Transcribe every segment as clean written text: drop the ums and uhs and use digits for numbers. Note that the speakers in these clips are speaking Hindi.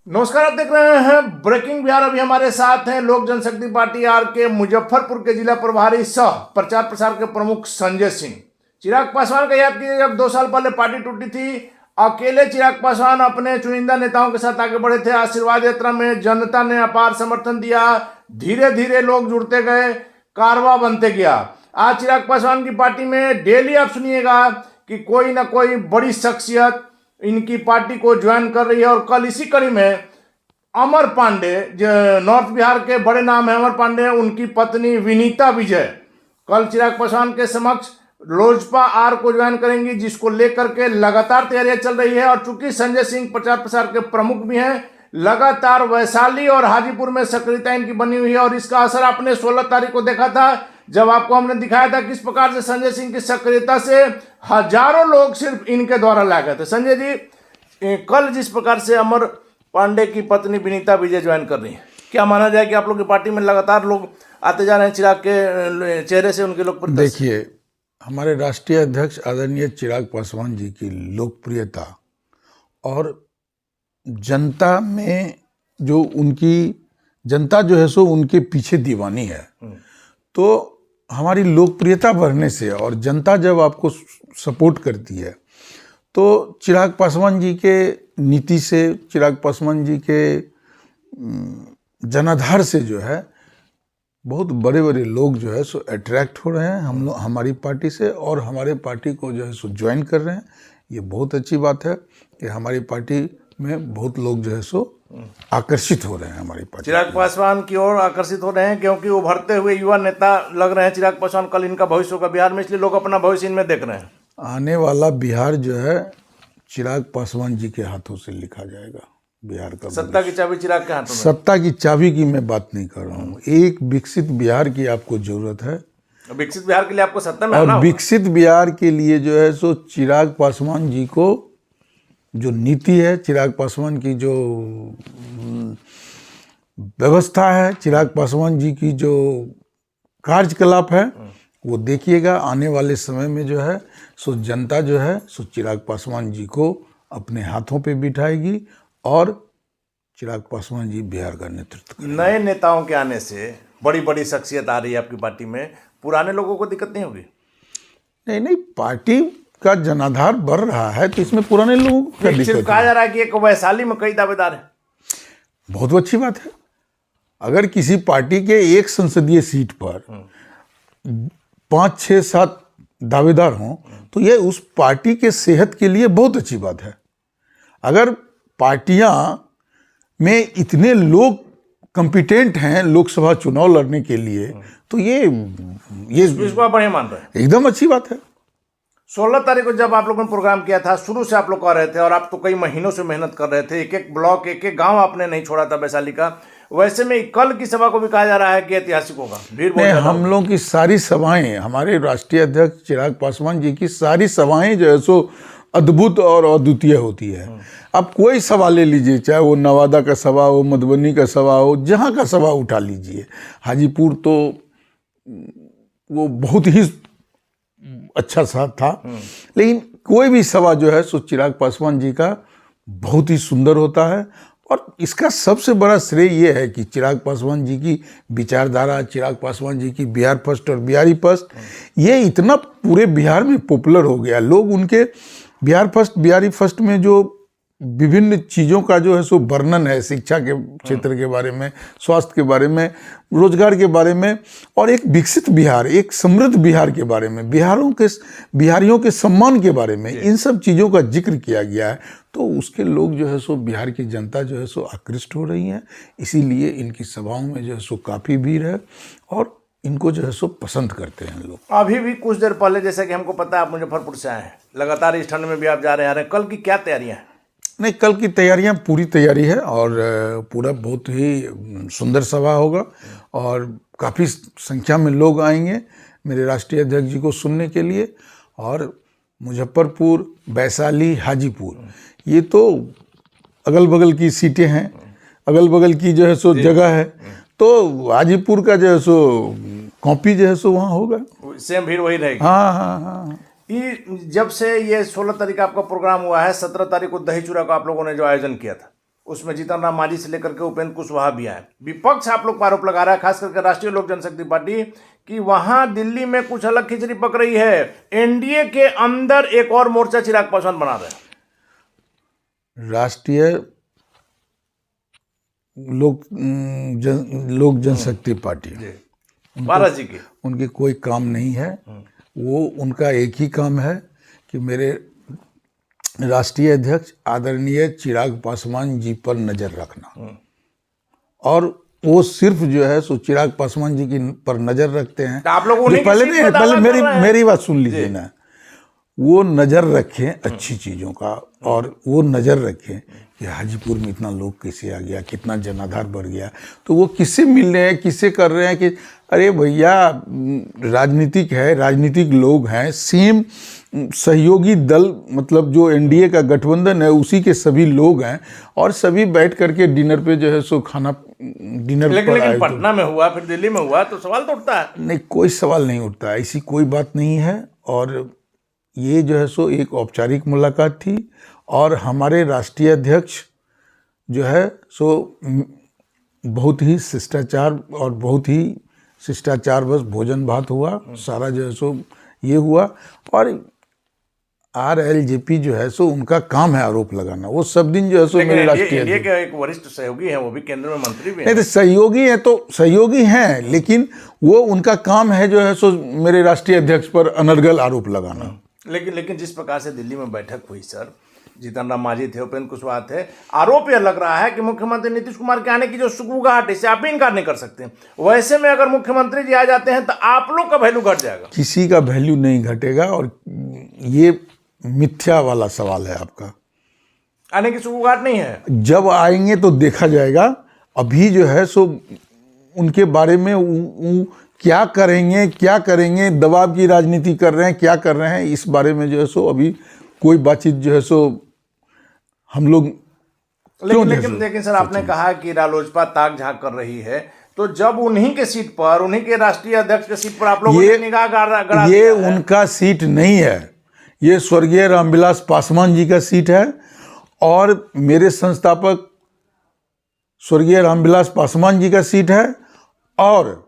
नमस्कार, आप देख रहे हैं ब्रेकिंग बिहार। अभी हमारे साथ हैं लोक जनशक्ति पार्टी आर के मुजफ्फरपुर के जिला प्रभारी सह प्रचार प्रसार के प्रमुख संजय सिंह। चिराग पासवान का याद कीजिए, जब 2 साल पहले पार्टी टूटी थी, अकेले चिराग पासवान अपने चुनिंदा नेताओं के साथ आगे बढ़े थे। आशीर्वाद यात्रा में जनता ने अपार समर्थन दिया, धीरे धीरे लोग जुड़ते गए, कारवां बनते गया। आज चिराग पासवान की पार्टी में डेली आप सुनिएगा कि कोई ना कोई बड़ी शख्सियत इनकी पार्टी को ज्वाइन कर रही है। और कल इसी कड़ी में अमर पांडे, जो नॉर्थ बिहार के बड़े नाम है, अमर पांडे, उनकी पत्नी विनीता विजय कल चिराग पासवान के समक्ष लोजपा आर को ज्वाइन करेंगी, जिसको लेकर के लगातार तैयारियां चल रही है। और चूंकि संजय सिंह प्रचार प्रसार के प्रमुख भी हैं, लगातार वैशाली और हाजीपुर में सक्रियता इनकी बनी हुई है। और इसका असर आपने 16 तारीख को देखा था, जब आपको हमने दिखाया था किस प्रकार से संजय सिंह की सक्रियता से हजारों लोग सिर्फ इनके द्वारा लाए गए थे। संजय जी, कल जिस प्रकार से अमर पांडे की पत्नी विनीता विजय ज्वाइन कर रही है, क्या माना जाए कि आप लोग की पार्टी में लगातार लोग आते जा रहे हैं चिराग के चेहरे से उनके लोग? देखिए, हमारे राष्ट्रीय अध्यक्ष आदरणीय चिराग पासवान जी की लोकप्रियता और जनता में जो उनकी जनता जो है सो उनके पीछे दीवानी है। तो हमारी लोकप्रियता बढ़ने से और जनता जब आपको सपोर्ट करती है, तो चिराग पासवान जी के नीति से, चिराग पासवान जी के जनाधार से जो है बहुत बड़े बड़े लोग जो है सो अट्रैक्ट हो रहे हैं हमारी पार्टी से, और हमारे पार्टी को जो है सो ज्वाइन कर रहे हैं। ये बहुत अच्छी बात है कि हमारी पार्टी में बहुत लोग जो है सो आकर्षित हो रहे हैं हमारी पार्टी। चिराग पासवान की ओर आकर्षित हो रहे हैं क्योंकि उभरते हुए युवा नेता लग रहे हैं चिराग पासवान। कल इनका भविष्य होगा बिहार में, इसलिए लोग अपना भविष्य इनमें देख रहे हैं। आने वाला बिहार जो है चिराग पासवान जी के हाथों से लिखा जाएगा। बिहार का सत्ता की चाबी चिराग के हाथों में। सत्ता की चाबी की मैं बात नहीं कर रहा हूँ, एक विकसित बिहार की आपको जरूरत है। विकसित बिहार के लिए आपको सत्ता में और आना होगा। विकसित बिहार के लिए जो है सो चिराग पासवान जी को जो नीति है, चिराग पासवान की जो व्यवस्था है, चिराग पासवान जी की जो कार्यकलाप है, वो देखिएगा। आने वाले समय में जो है सो जनता जो है सो चिराग पासवान जी को अपने हाथों पे बिठाएगी और चिराग पासवान जी बिहार का नेतृत्व करेंगे। नए नेताओं के आने से बड़ी बड़ी शख्सियत आ रही है आपकी पार्टी में, पुराने लोगों को दिक्कत नहीं होगी? नहीं, पार्टी का जनाधार बढ़ रहा है तो इसमें पुराने लोगों को क्या दिक्कत है? कहा जा रहा है कि एक वैशाली में कई दावेदार हैं। बहुत अच्छी बात है। अगर किसी पार्टी के एक संसदीय सीट पर 5, 6, 7 दावेदार हों तो ये उस पार्टी के सेहत के लिए बहुत अच्छी बात है। अगर पार्टियां में इतने लोग कॉम्पिटेंट हैं लोकसभा चुनाव लड़ने के लिए, तो ये इसको बढ़िया मान रहे हैं। एकदम अच्छी बात है। 16 तारीख को जब आप लोगों ने प्रोग्राम किया था, शुरू से आप लोग कर रहे थे और आप तो कई महीनों से मेहनत कर रहे थे, एक एक ब्लॉक, एक एक गांव आपने नहीं छोड़ा था वैशाली का। वैसे में कल की सभा को भी कहा जा रहा है कि ऐतिहासिक होगा, भीड़ बहुत ज्यादा हम लोगों की सारी सभाएं, हमारे राष्ट्रीय अध्यक्ष चिराग पासवान जी की सारी सभाएं जो है सो अद्भुत और अद्वितीय होती है। आप कोई सभा ले लीजिए, चाहे वो नवादा का सभा हो, मधुबनी का सभा हो, जहाँ का सभा उठा लीजिए। हाजीपुर तो वो बहुत ही अच्छा सा था, लेकिन कोई भी सभा जो है सो चिराग पासवान जी का बहुत ही सुंदर होता है। और इसका सबसे बड़ा श्रेय ये है कि चिराग पासवान जी की विचारधारा, चिराग पासवान जी की बिहार फर्स्ट और बिहारी फर्स्ट, ये इतना पूरे बिहार में पॉपुलर हो गया। लोग उनके बिहार फर्स्ट, बिहारी फर्स्ट में जो विभिन्न चीज़ों का जो है सो वर्णन है, शिक्षा के क्षेत्र के बारे में, स्वास्थ्य के बारे में, रोजगार के बारे में, और एक विकसित बिहार, एक समृद्ध बिहार के बारे में, बिहारियों के सम्मान के बारे में, इन सब चीज़ों का जिक्र किया गया है। तो उसके लोग जो है सो, बिहार की जनता जो है सो आकृष्ट हो रही है। इसीलिए इनकी सभाओं में जो है सो काफ़ी भीड़ है और इनको जो है सो पसंद करते हैं लोग। अभी भी कुछ देर पहले, जैसा कि हमको पता है, आप मुजफ्फरपुर से आए हैं, लगातार इस ठंड में भी आप जा रहे हैं। कल की क्या तैयारियां हैं? नहीं, कल की तैयारियां पूरी तैयारी है और पूरा बहुत ही सुंदर सभा होगा और काफ़ी संख्या में लोग आएंगे मेरे राष्ट्रीय अध्यक्ष जी को सुनने के लिए। और मुजफ्फरपुर, वैशाली, हाजीपुर, ये तो अगल बगल की सीटें हैं, अगल बगल की जो है सो जगह है। तो हाजीपुर का जो है सो कॉपी जो है सो वहाँ होगा, सेम भीड़ वही रहेगी। हाँ। जब से ये 16 तारीख आपका प्रोग्राम हुआ है, 17 तारीख को दही चूड़ा का आप लोगों ने जो आयोजन किया था, उसमें जीतन राम मांझी से लेकर के उपेंद्र कुशवाहा भी आए। विपक्ष आप लोग पर आरोप लगा रहा है, खास करके राष्ट्रीय लोक जनशक्ति पार्टी, कि वहां दिल्ली में कुछ अलग खिचड़ी पक रही है। एनडीए के अंदर एक और मोर्चा चिराग पासवान बना रहे हैं। राष्ट्रीय लोक जनशक्ति पार्टी महाराज जी की उनकी कोई काम नहीं है। वो उनका एक ही काम है कि मेरे राष्ट्रीय अध्यक्ष आदरणीय चिराग पासवान जी पर नजर रखना, और वो सिर्फ जो है सो चिराग पासवान जी की पर नजर रखते हैं। तो आप लोग उन्हीं की पहले सीट नहीं, पर दावा पहले कर रहे हैं। मेरी बात सुन लीजिए ना। वो नजर रखें अच्छी चीजों का, और वो नजर रखें कि हाजीपुर में इतना लोग कैसे आ गया, कितना जनाधार बढ़ गया। तो वो किससे मिल रहे हैं, किससे कर रहे हैं कि अरे भैया राजनीतिक है, राजनीतिक लोग हैं, सेम सहयोगी दल, मतलब जो एनडीए का गठबंधन है उसी के सभी लोग हैं, और सभी बैठ करके डिनर पे जो है सो खाना डिनर लेकिन पर आए। पटना में हुआ, फिर दिल्ली में हुआ, तो सवाल तो उठता है। नहीं, कोई सवाल नहीं उठता, ऐसी कोई बात नहीं है। और ये जो है सो एक औपचारिक मुलाकात थी, और हमारे राष्ट्रीय अध्यक्ष जो है सो बहुत ही शिष्टाचार, और बहुत ही शिष्टाचार बस भोजन भात हुआ, सारा जो है सो ये हुआ। और RLJP जो है सो उनका काम है आरोप लगाना। वो सब दिन जो है सो मेरे राष्ट्रीय एनडीए के एक वरिष्ठ सहयोगी हैं, वो भी केंद्र में मंत्री भी हैं। नहीं, तो सहयोगी है तो सहयोगी हैं, लेकिन वो उनका काम है जो है सो मेरे राष्ट्रीय अध्यक्ष पर अनर्गल आरोप लगाना। लेकिन जिस प्रकार से दिल्ली में बैठक हुई सर, जीतन राम मांझी थे, उपेंद्र कुशवाहा थे, आरोप यह लग रहा है कि मुख्यमंत्री नीतीश कुमार के आने की जो सुगबुगाहट, इससे आप भी इनकार नहीं कर सकते। वैसे में अगर मुख्यमंत्री जी आ जाते हैं तो आप लोग का वैल्यू घट जाएगा। किसी का वैल्यू नहीं घटेगा, और ये मिथ्या वाला सवाल है आपका। आने की सुगबुगाहट नहीं है। जब आएंगे तो देखा जाएगा। अभी जो है सो उनके बारे में क्या करेंगे, दबाव की राजनीति कर रहे हैं, क्या कर रहे हैं, इस बारे में जो है सो अभी कोई बातचीत जो है सो हम लोग लेकिन सर, आपने कहा कि रालोसपा ताक झांक कर रही है, तो जब उन्हीं के सीट पर, उन्हीं के राष्ट्रीय अध्यक्ष के सीट पर आप लोगों ने निगाह गड़ा, ये उनका सीट नहीं है, ये स्वर्गीय रामविलास पासवान जी का सीट है। और मेरे संस्थापक स्वर्गीय रामविलास पासवान जी का सीट है, और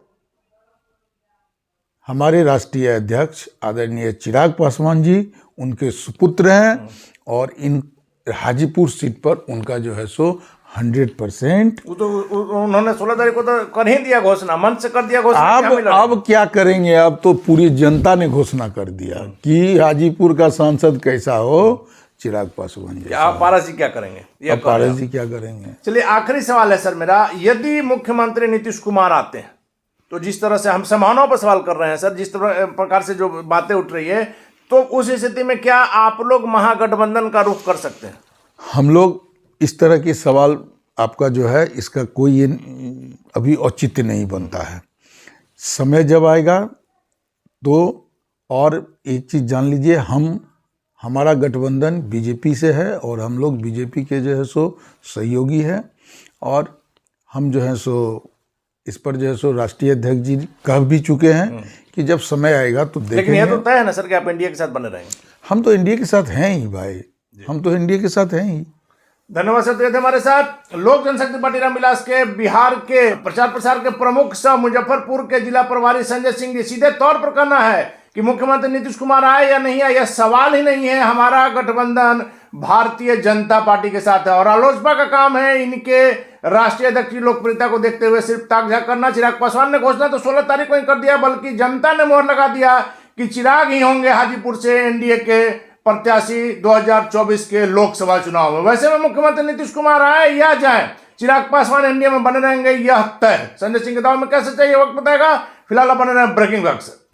हमारे राष्ट्रीय अध्यक्ष आदरणीय चिराग पासवान जी उनके सुपुत्र हैं, और इन हाजीपुर सीट पर उनका जो है सो 100%। तो उन्होंने 16 तारीख को तो कर ही दिया घोषणा, मंच से कर दिया घोषणा। अब क्या करेंगे, अब तो पूरी जनता ने घोषणा कर दिया कि हाजीपुर का सांसद कैसा हो, चिराग पासवान जी। आप पारस जी क्या करेंगे? अब पारस जी क्या करेंगे? चलिए, आखिरी सवाल है सर मेरा, यदि मुख्यमंत्री नीतीश कुमार आते हैं, तो जिस तरह से हम समानों पर सवाल कर रहे हैं सर, जिस प्रकार से जो बातें उठ रही है, तो उस स्थिति में क्या आप लोग महागठबंधन का रुख कर सकते हैं? हम लोग इस तरह के सवाल आपका जो है इसका कोई ये अभी औचित्य नहीं बनता है। समय जब आएगा तो, और एक चीज़ जान लीजिए, हमारा गठबंधन बीजेपी से है, और हम लोग बीजेपी के जो है सो सहयोगी हैं, और हम जो है सो इस पर जो है सो राष्ट्रीय अध्यक्ष जी कह भी चुके हैं कि जब समय आएगा तो देखेंगे। लेकिन यह तो तय है ना सर कि आप एनडीए के साथ बने रहेंगे? हम तो एनडीए के साथ हैं ही भाई, हम तो एनडीए के साथ हैं ही। धन्यवाद सर। थे हमारे साथ लोक जनशक्ति पार्टी रामविलास के बिहार के प्रचार प्रसार के प्रमुख सह मुजफ्फरपुर के जिला प्रभारी संजय सिंह जी। सीधे तौर पर कहना है कि मुख्यमंत्री नीतीश कुमार आए या नहीं आए, यह सवाल ही नहीं है। हमारा गठबंधन भारतीय जनता पार्टी के साथ है, और रालोसपा का काम है इनके राष्ट्रीय अध्यक्ष की लोकप्रियता को देखते हुए सिर्फ ताक झांक करना। चिराग पासवान ने घोषणा तो 16 तारीख को ही कर दिया, बल्कि जनता ने मोहर लगा दिया कि चिराग ही होंगे हाजीपुर से एनडीए के प्रत्याशी 2024 के लोकसभा चुनाव में। वैसे में मुख्यमंत्री नीतीश कुमार आए या जाए, चिराग पासवान एनडीए में बने रहेंगे, यह तय है। संजय सिंह के दाव में कैसे चाहिए वक्त बताएगा। फिलहाल बने रहे ब्रेकिंग वक्त से।